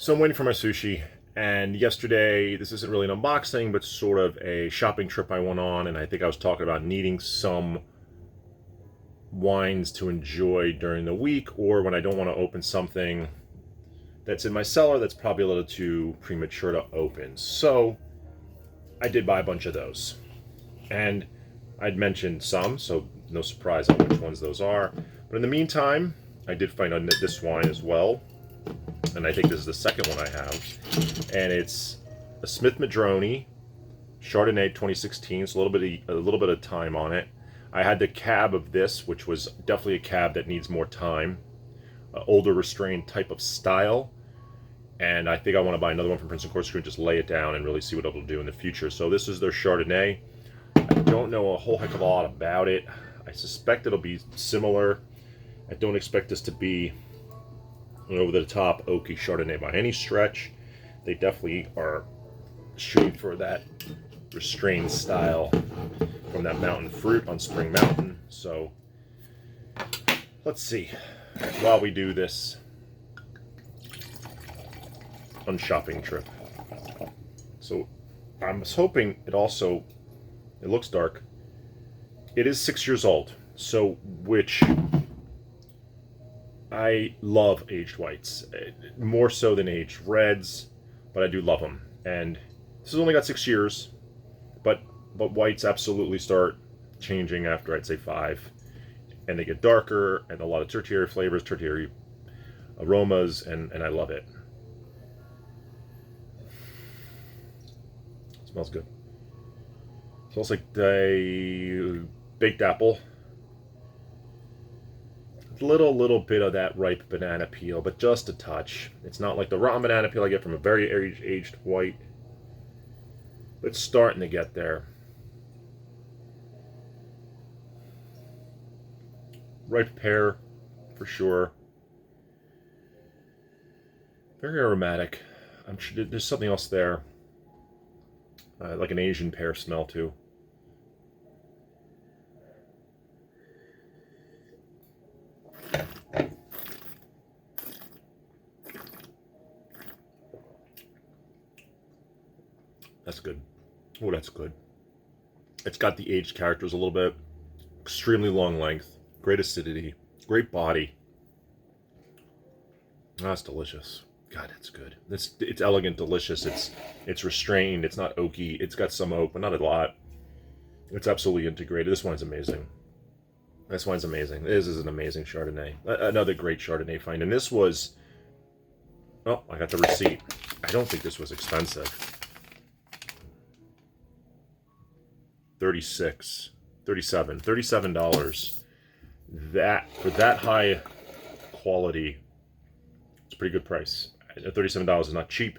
So I'm waiting for my sushi, and yesterday, this isn't really an unboxing, but sort of a shopping trip I went on, and I think I was talking about needing some wines to enjoy during the week, or when I don't want to open something that's in my cellar that's probably a little too premature to open. So I did buy a bunch of those. And I'd mentioned some, so no surprise on which ones those are. But in the meantime, I did find this wine as well. And I think this is the second one I have. And it's a Smith Madrone Chardonnay 2016. It's a little bit of time on it. I had the cab of this, which was definitely a cab that needs more time. Older restrained type of style. And I think I want to buy another one from Prince & Corkscrew and just lay it down and really see what it'll do in the future. So this is their Chardonnay. I don't know a whole heck of a lot about it. I suspect it'll be similar. I don't expect this to be an over-the-top oaky Chardonnay by any stretch. They definitely are shooting for that restrained style from that mountain fruit on Spring Mountain. So let's see while we do this on shopping trip. So I was hoping it looks dark. It is 6 years old, so which I love aged whites, more so than aged reds, but I do love them. And this has only got 6 years, but whites absolutely start changing after I'd say 5, and they get darker and a lot of tertiary flavors, tertiary aromas, and I love it. It smells good. It smells like a baked apple. Little bit of that ripe banana peel, but just a touch. It's not like the rotten banana peel I get from a very aged white. But it's starting to get there. Ripe pear, for sure. Very aromatic. I'm sure there's something else there. Like an Asian pear smell too. That's good. Oh, that's good. It's got the aged characters a little bit. Extremely long length. Great acidity. Great body. That's delicious. God, that's good. It's elegant, delicious. It's restrained. It's not oaky. It's got some oak, but not a lot. It's absolutely integrated. This wine's amazing. This wine's amazing. This is an amazing Chardonnay. Another great Chardonnay find. And this was... Oh, I got the receipt. I don't think this was expensive. $37. That, for that high quality, it's a pretty good price. $37 is not cheap,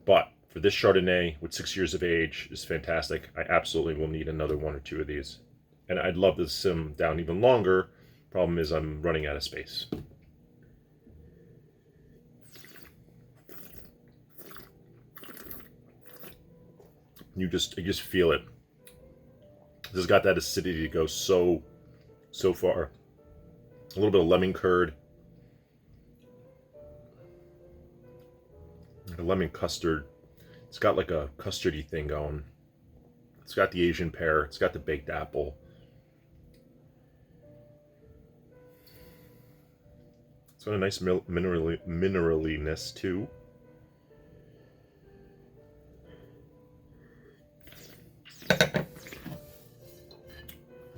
but for this Chardonnay with 6 years of age is fantastic. I absolutely will need another one or two of these. And I'd love to sim down even longer. Problem is I'm running out of space. You just feel it. This has got that acidity to go so far. A little bit of lemon curd. Like a lemon custard. It's got like a custardy thing going. It's got the Asian pear. It's got the baked apple. It's got a nice mineraliness too.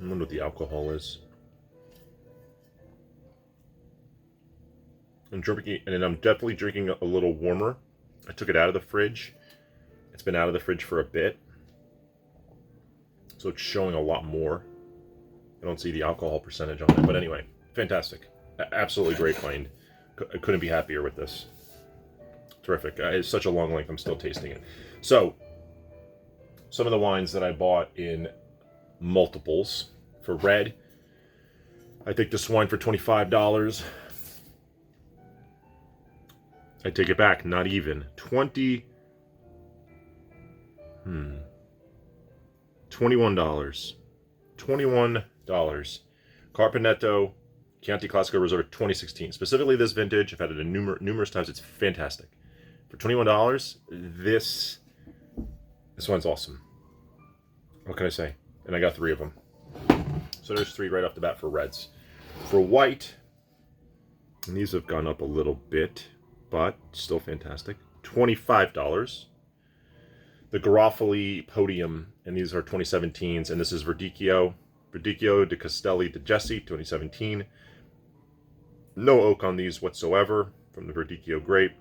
I wonder what the alcohol is. I'm drinking, and I'm definitely drinking a little warmer. I took it out of the fridge. It's been out of the fridge for a bit, so it's showing a lot more. I don't see the alcohol percentage on it, but anyway, fantastic. Absolutely great find. I couldn't be happier with this. Terrific. It's such a long length, I'm still tasting it. So, some of the wines that I bought in multiples for red. I think this wine for $25. I take it back, not even. $21. $21. Carpenetto Chianti Classico Reserve 2016. Specifically this vintage, I've had it numerous times. It's fantastic. For $21, this one's awesome. What can I say? And I got 3 of them. So there's 3 right off the bat for reds. For white, and these have gone up a little bit, but still fantastic. $25. The Garofoli Podium, and these are 2017s, and this is Verdicchio de Castelli de Jesse, 2017. No oak on these whatsoever from the Verdicchio grape.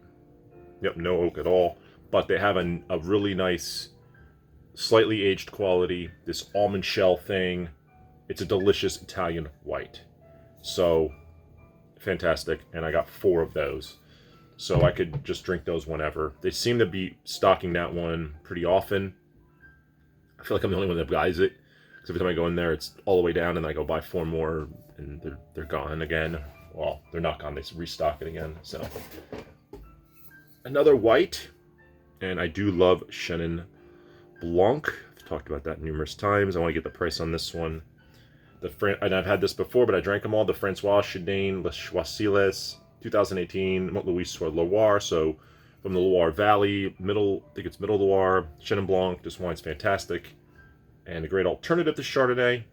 Yep, no oak at all. But they have a really nice, slightly aged quality, this almond shell thing. It's a delicious Italian white. So, fantastic. And I got 4 of those. So I could just drink those whenever. They seem to be stocking that one pretty often. I feel like I'm the only one that buys it. Because every time I go in there, it's all the way down, and I go buy 4 more, and they're gone again. Well, they're not gone. They restock it again. So another white, and I do love Chenin Blanc. I've talked about that numerous times. I want to get the price on this one. And I've had this before, but I drank them all. The Francois Chardonnay Les Choisiles, 2018, Louis Loire. So from the Loire Valley, I think it's Middle Loire. Chenin Blanc. This wine's fantastic, and a great alternative to Chardonnay.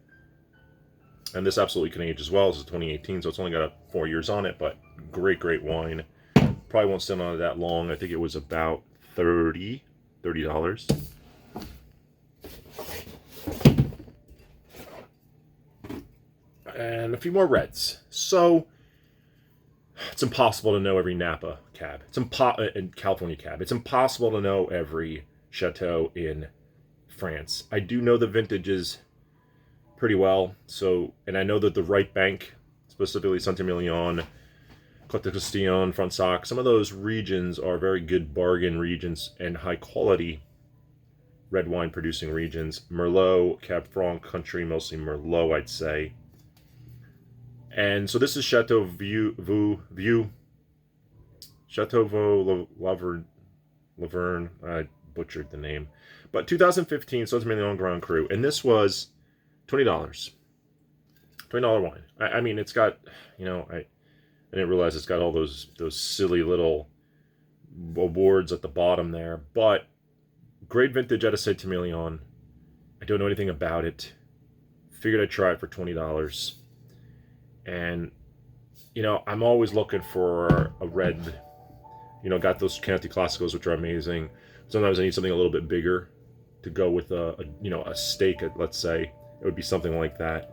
And this absolutely can age as well. This is 2018, so it's only got 4 years on it, but great wine. Probably won't sit on it that long. I think it was about $30. And a few more reds. So it's impossible to know every Napa cab. And California cab. It's impossible to know every chateau in France. I do know the vintages pretty well. So, and I know that the right bank, specifically Saint-Emilion, Côte de Castillon, Fronsac, some of those regions are very good bargain regions and high quality red wine producing regions. Merlot, Cab Franc country, mostly Merlot, I'd say. And so this is Chateau Laverne. I butchered the name. But 2015, so it's mainly on Grand Cru. And this was $20. $20 wine. I mean, it's got, I didn't realize it's got all those silly little awards at the bottom there. But great vintage out of Saint-Emilion. I don't know anything about it. Figured I'd try it for $20. And, I'm always looking for a red, got those Chianti Classicos, which are amazing. Sometimes I need something a little bit bigger to go with a steak, let's say. It would be something like that.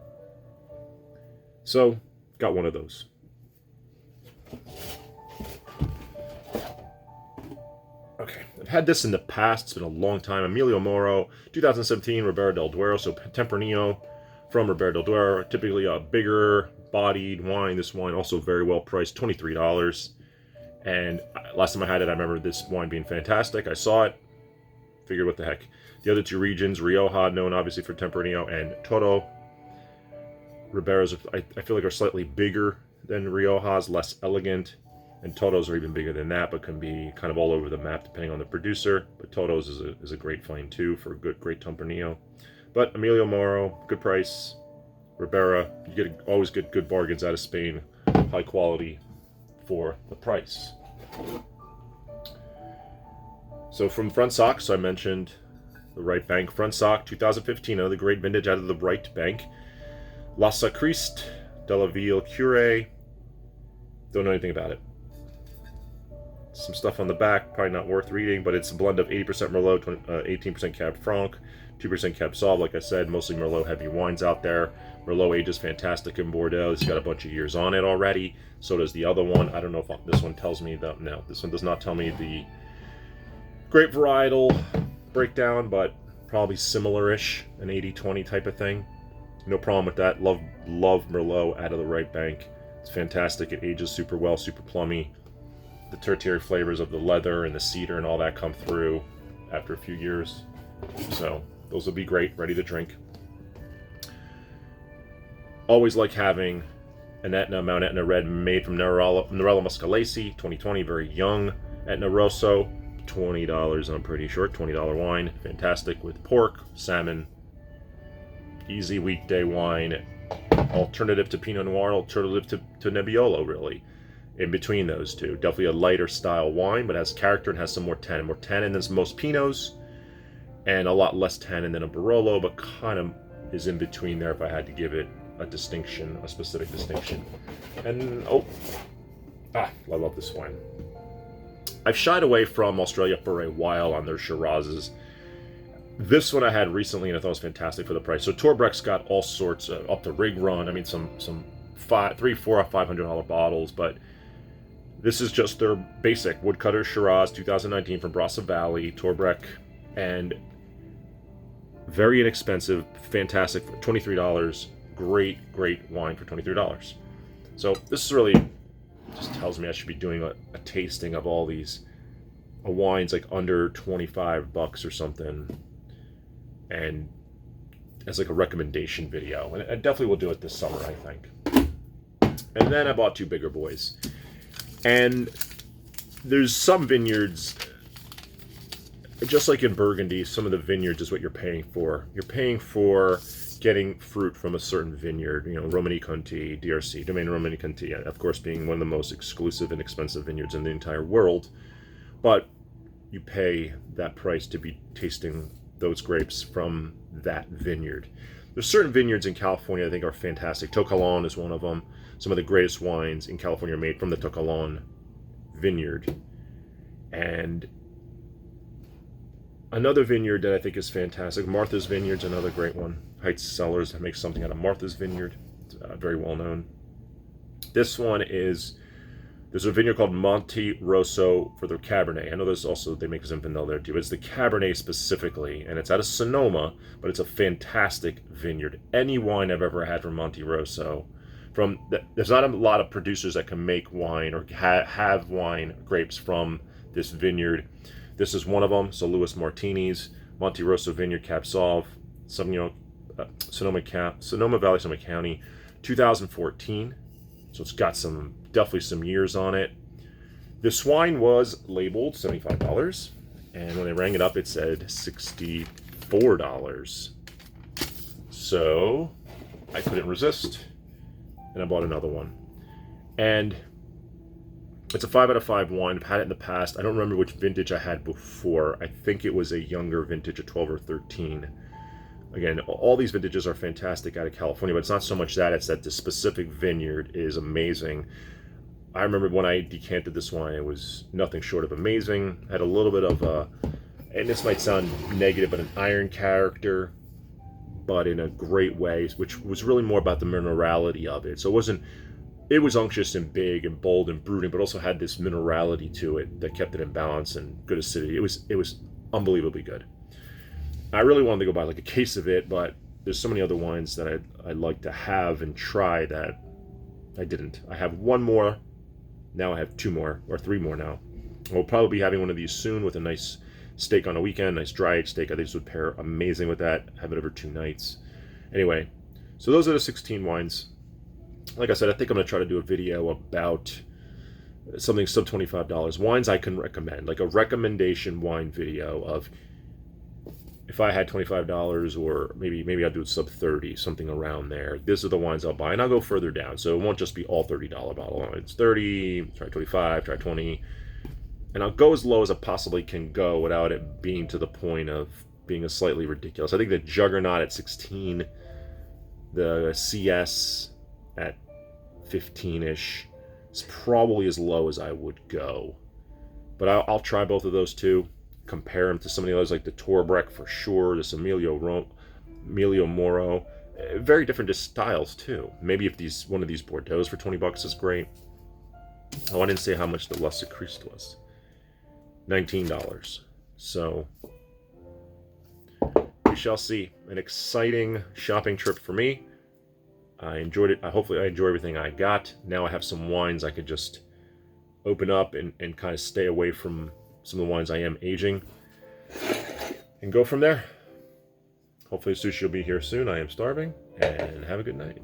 So, got one of those. Okay, I've had this in the past. It's been a long time. Emilio Moro, 2017, Ribera del Duero. So, Tempranillo from Ribera del Duero. Typically a bigger bodied wine. This wine also very well priced, $23. And last time I had it, I remember this wine being fantastic. I saw it, figured what the heck. The other 2 regions, Rioja, known obviously for Tempranillo, and Toro. Riberas, I feel like, are slightly bigger than Riojas, less elegant. And Toros are even bigger than that, but can be kind of all over the map depending on the producer. But Toros is a great find too for great Tempranillo. But Emilio Moro, good price. Ribera, you always get good bargains out of Spain, high quality for the price. So from Fronsac, so I mentioned the right bank. Fronsac, 2015, another great vintage out of the right bank. La Sacriste de la Ville Curé. Don't know anything about it. Some stuff on the back, probably not worth reading, but it's a blend of 80% Merlot, 18% Cab Franc, 2% Cab Sauv. Like I said, mostly Merlot heavy wines out there. Merlot ages fantastic in Bordeaux. It's got a bunch of years on it already. So does the other one. I don't know if this one tells me that. No, this one does not tell me the grape varietal breakdown, but probably similar-ish, an 80-20 type of thing. No problem with that. Love Merlot out of the right bank. It's fantastic. It ages super well, super plummy. The tertiary flavors of the leather and the cedar and all that come through after a few years. So those will be great, ready to drink. Always like having an Mount Etna Red made from Nerello Muscalesi, 2020, very young. Etna Rosso, $20, I'm pretty sure, $20 wine. Fantastic with pork, salmon. Easy weekday wine. Alternative to Pinot Noir, alternative to Nebbiolo, really. in between those two. Definitely a lighter style wine, but has character and has some more tannin. More tannin than most Pinots, and a lot less tannin than a Barolo, but kind of is in between there if I had to give it a distinction, a specific distinction. And, I love this wine. I've shied away from Australia for a while on their Shirazes. This one I had recently, and I thought it was fantastic for the price. So Torbreck's got all sorts of, up to Rig Run. I mean, some $300, $400, $500 bottles, but this is just their basic Woodcutter Shiraz 2019 from Barossa Valley, Torbreck, and very inexpensive, fantastic for $23. Great wine for $23. So this is really just tells me I should be doing a tasting of all these wines like under $25 or something, and as like a recommendation video. And I definitely will do it this summer, I think. And then I bought two bigger boys. And there's some vineyards, just like in Burgundy, some of the vineyards is what you're paying for. You're paying for getting fruit from a certain vineyard, you know, Romanée-Conti, DRC, Domaine Romanée-Conti, of course being one of the most exclusive and expensive vineyards in the entire world. But you pay that price to be tasting those grapes from that vineyard. There's certain vineyards in California I think are fantastic. To Kalon is one of them. Some of the greatest wines in California are made from the To Kalon vineyard. And another vineyard that I think is fantastic, Martha's Vineyard's another great one. Heights Cellars makes something out of Martha's Vineyard. It's very well known. This one is, there's a vineyard called Monte Rosso for their Cabernet. I know there's also, they make Zinfandel there too. It's the Cabernet specifically, and it's out of Sonoma, but it's a fantastic vineyard. Any wine I've ever had from Monte Rosso, there's not a lot of producers that can make wine or have wine grapes from this vineyard. This is one of them. So Louis Martini's Monte Rosso Vineyard, Cap Sauv, Sonoma Valley, Sonoma County, 2014. So it's got definitely some years on it. This wine was labeled $75, and when I rang it up, it said $64. So I couldn't resist, and I bought another one. And it's a 5 out of 5 wine. I've had it in the past. I don't remember which vintage I had before. I think it was a younger vintage, a 12 or 13. Again, all these vintages are fantastic out of California, but it's not so much that, it's that the specific vineyard is amazing. I remember when I decanted this wine, it was nothing short of amazing. Had a little bit of and this might sound negative, but an iron character, but in a great way, which was really more about the minerality of it. So it was unctuous and big and bold and brooding, but also had this minerality to it that kept it in balance and good acidity. It was unbelievably good. I really wanted to go buy like a case of it, but there's so many other wines that I'd like to have and try that I didn't. I have one more. Now I have 2 more, or 3 more now. We'll probably be having one of these soon with a nice steak on a weekend, nice dry aged steak. I think this would pair amazing with that. Have it over 2 nights. Anyway, so those are the 16 wines. Like I said, I think I'm going to try to do a video about something sub $25. Wines I can recommend, like a recommendation wine video of if I had $25, or maybe I'll do it sub 30, something around there. These are the wines I'll buy, and I'll go further down. So it won't just be all $30 bottle. It's 30, try 25, try 20. And I'll go as low as I possibly can go without it being to the point of being a slightly ridiculous. I think the Juggernaut at 16, the CS at 15-ish is probably as low as I would go. But I'll try both of those too. Compare them to some of the others like the Torbreck for sure, this Emilio Moro. Very different styles too. Maybe if one of these Bordeaux for $20 is great. Oh, I didn't say how much the Lustre Christ was. $19. So we shall see. An exciting shopping trip for me. I enjoyed it. Hopefully I enjoy everything I got. Now I have some wines I could just open up and kind of stay away from some of the wines I am aging and go from there. Hopefully sushi will be here soon. I am starving, and have a good night.